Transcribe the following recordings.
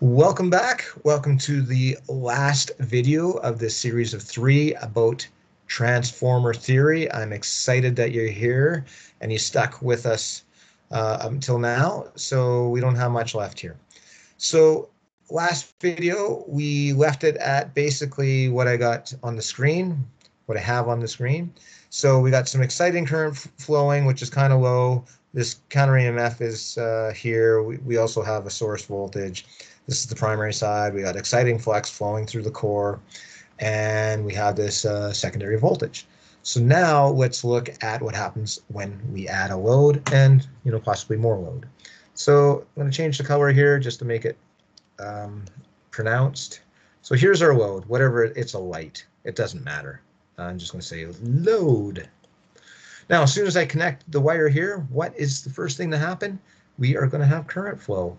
Welcome back. Welcome to the last video of this series of 3 about transformer theory. I'm excited that you're here and you stuck with us up until now, so we don't have much left here. So last video, we left it at basically what I got on the screen, what I have on the screen. So we got some exciting current flowing, which is kind of low. This counter EMF is here. We also have a source voltage. This is the primary side. We got exciting flux flowing through the core, and we have this secondary voltage. So now let's look at what happens when we add a load and possibly more load. So I'm going to change the color here just to make it pronounced. So here's our load, whatever it's a light, it doesn't matter. I'm just going to say load. Now, as soon as I connect the wire here, what is the first thing to happen? We are going to have current flow.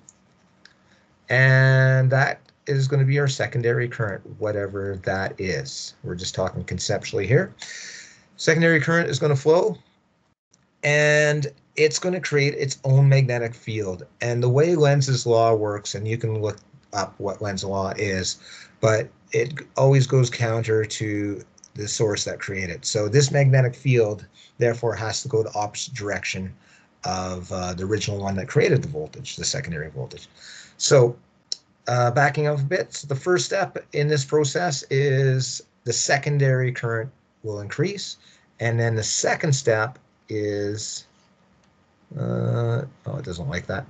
And that is going to be our secondary current, whatever that is. We're just talking conceptually here. Secondary current is going to flow, and it's going to create its own magnetic field. And the way Lenz's law works, and you can look up what Lenz's law is, but it always goes counter to the source that created it. So this magnetic field, therefore, has to go the opposite direction of the original one that created the voltage, the secondary voltage. So backing up a bit, so the first step in this process is the secondary current will increase. And then the second step is, oh, it doesn't like that.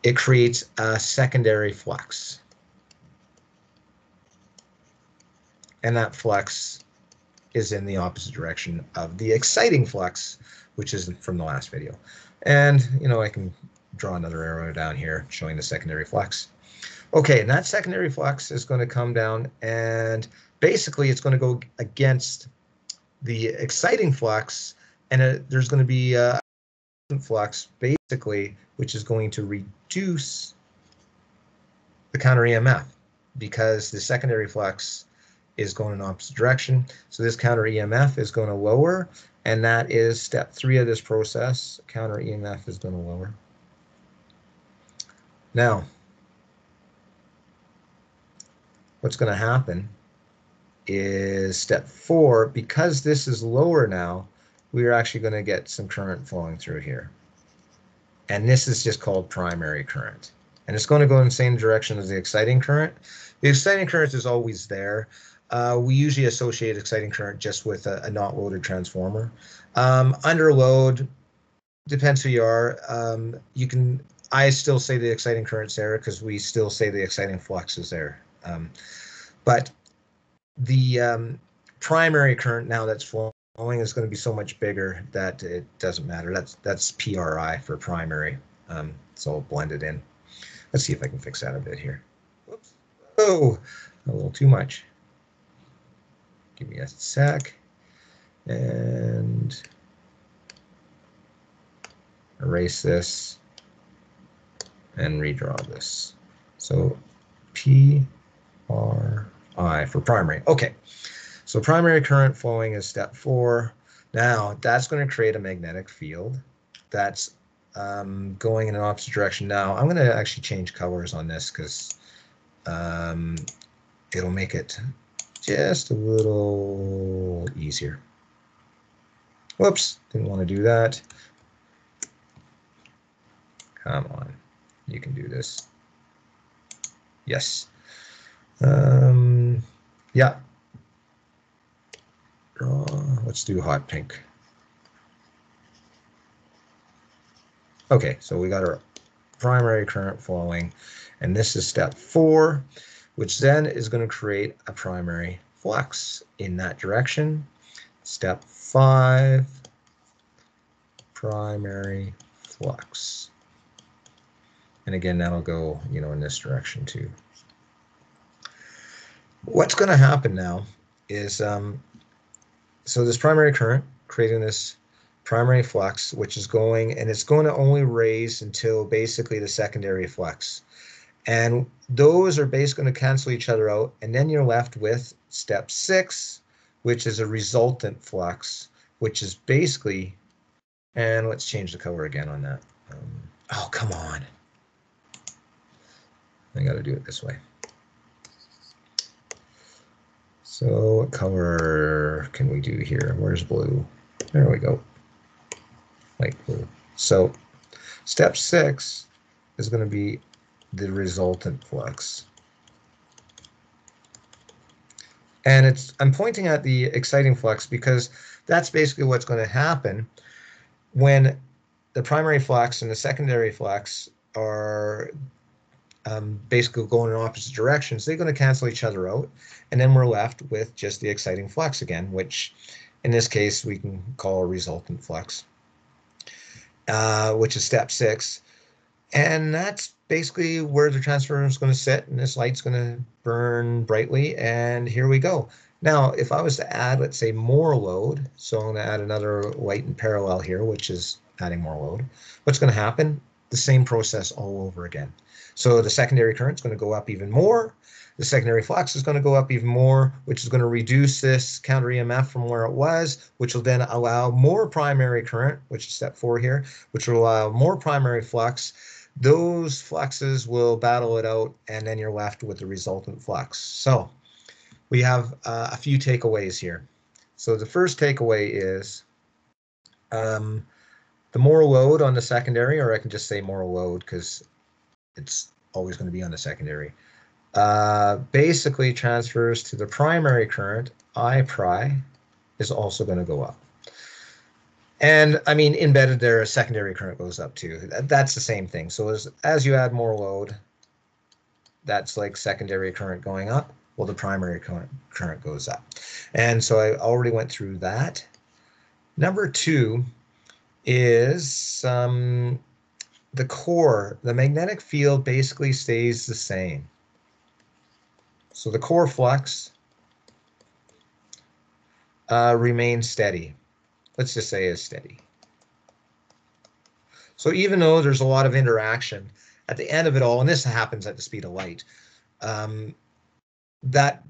It creates a secondary flux. And that flux is in the opposite direction of the exciting flux, which is from the last video. And, I can draw another arrow down here showing the secondary flux. Okay, and that secondary flux is going to come down, and basically it's going to go against the exciting flux, and there's going to be a flux, basically, which is going to reduce the counter EMF because the secondary flux is going in the opposite direction. So this counter EMF is going to lower, and that is step 3 of this process. Counter EMF is going to lower. Now, what's going to happen is step 4, because this is lower now, we're actually going to get some current flowing through here. And this is just called primary current. And it's going to go in the same direction as the exciting current. The exciting current is always there. We usually associate exciting current just with a not loaded transformer. Under load, depends who you are. I still say the exciting current's there because we still say the exciting flux is there. But the primary current now that's flowing is going to be so much bigger that it doesn't matter. That's PRI for primary. It's all blended in. Let's see if I can fix that a bit here. Whoops. Oh, a little too much. Give me a sec. And erase this and redraw this. So PRI for primary. Okay, so primary current flowing is step 4. Now that's going to create a magnetic field that's going in an opposite direction. Now I'm going to actually change colors on this because it'll make it just a little easier. Whoops, didn't want to do that. Come on, you can do this. Yes. Yeah. Let's do hot pink. Okay, so we got our primary current flowing, and this is step 4, which then is going to create a primary flux in that direction. Step 5, primary flux. And again, that'll go, in this direction too. What's going to happen now is, so this primary current creating this primary flux, which is going, and it's going to only raise until basically the secondary flux. And those are basically going to cancel each other out. And then you're left with step 6, which is a resultant flux, which is basically, and let's change the color again on that. Oh, come on. I got to do it this way. So what color can we do here? Where's blue? There we go. Light blue. So step 6 is going to be the resultant flux. And I'm pointing at the exciting flux because that's basically what's going to happen when the primary flux and the secondary flux are basically going in opposite directions. They're going to cancel each other out, and then we're left with just the exciting flux again, which in this case we can call a resultant flux, which is step 6. And that's basically where the transformer is going to sit, and this light's going to burn brightly, and here we go. Now, if I was to add, let's say, more load, so I'm going to add another light in parallel here, which is adding more load, what's going to happen? The same process all over again. So the secondary current is going to go up even more. The secondary flux is going to go up even more, which is going to reduce this counter EMF from where it was, which will then allow more primary current, which is step 4 here, which will allow more primary flux. Those fluxes will battle it out, and then you're left with the resultant flux. So we have a few takeaways here. So the first takeaway is the more load on the secondary, or I can just say more load because it's always going to be on the secondary, basically transfers to the primary current. I pri is also going to go up. And I mean, embedded there, a secondary current goes up too. That's the same thing. So as you add more load, that's like secondary current going up. Well, the primary current goes up. And so I already went through that. Number 2 is the core. The magnetic field basically stays the same. So the core flux remains steady. Let's just say is steady. So even though there's a lot of interaction, at the end of it all, and this happens at the speed of light, that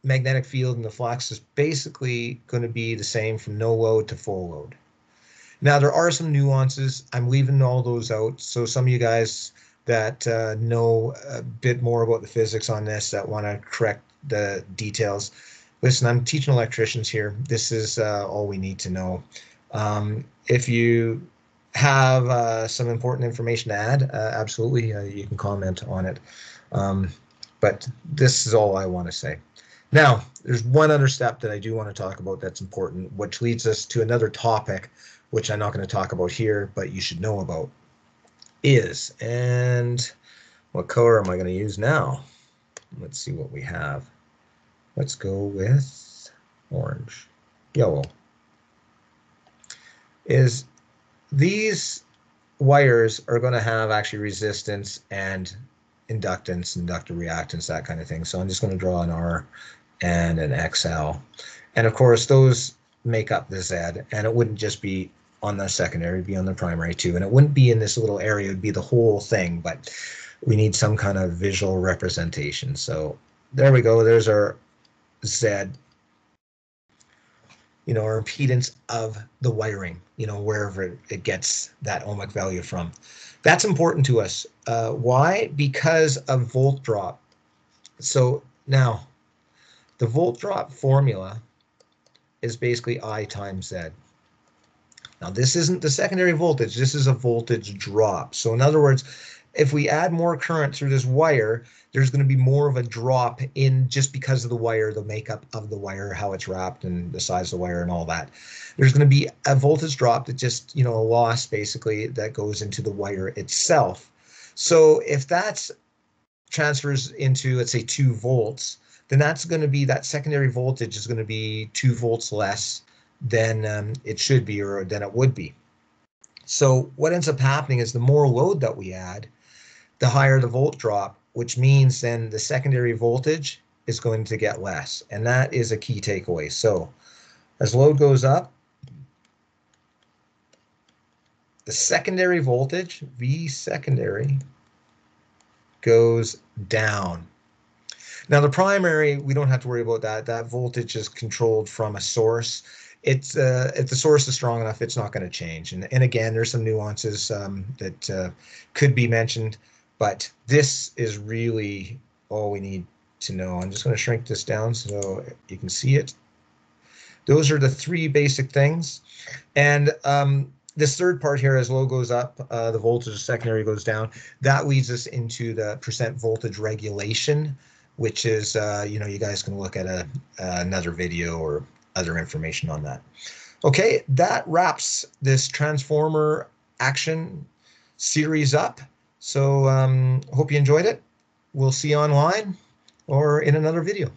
magnetic field in the flux is basically going to be the same from no load to full load. Now, there are some nuances. I'm leaving all those out. So some of you guys that know a bit more about the physics on this, that want to correct the details, listen, I'm teaching electricians here. This is all we need to know. If you have some important information to add, absolutely, you can comment on it. But this is all I want to say. Now, there's one other step that I do want to talk about that's important, which leads us to another topic, which I'm not going to talk about here, but you should know about, and what color am I going to use now? Let's see what we have. Let's go with orange, yellow. Is these wires are going to have actually resistance and inductance, inductor reactance, that kind of thing. So I'm just going to draw an R and an XL. And of course, those make up the Z, and it wouldn't just be on the secondary, it'd be on the primary too. And it wouldn't be in this little area, it would be the whole thing, but we need some kind of visual representation. So there we go, there's our Z, our impedance of the wiring, wherever it gets that ohmic value from. That's important to us. Why? Because of volt drop. So now, the volt drop formula is basically I times Z. Now, this isn't the secondary voltage. This is a voltage drop. So in other words, if we add more current through this wire, there's going to be more of a drop in just because of the wire, the makeup of the wire, how it's wrapped and the size of the wire and all that. There's going to be a voltage drop that just, a loss basically that goes into the wire itself. So if that transfers into, let's say, 2 volts, then that's going to be, that secondary voltage is going to be 2 volts less than it should be, or than it would be. So what ends up happening is the more load that we add, the higher the volt drop, which means then the secondary voltage is going to get less. And that is a key takeaway. So as load goes up, the secondary voltage, V secondary, goes down. Now the primary, we don't have to worry about that. That voltage is controlled from a source. If the source is strong enough, it's not going to change. And again, there's some nuances that could be mentioned, But this is really all we need to know. I'm just going to shrink this down so you can see it. Those are the three basic things. And this third part here, as low goes up, the voltage of secondary goes down. That leads us into the percent voltage regulation, which is, you guys can look at another video or other information on that. Okay, that wraps this transformer action series up. So hope you enjoyed it. We'll see you online or in another video.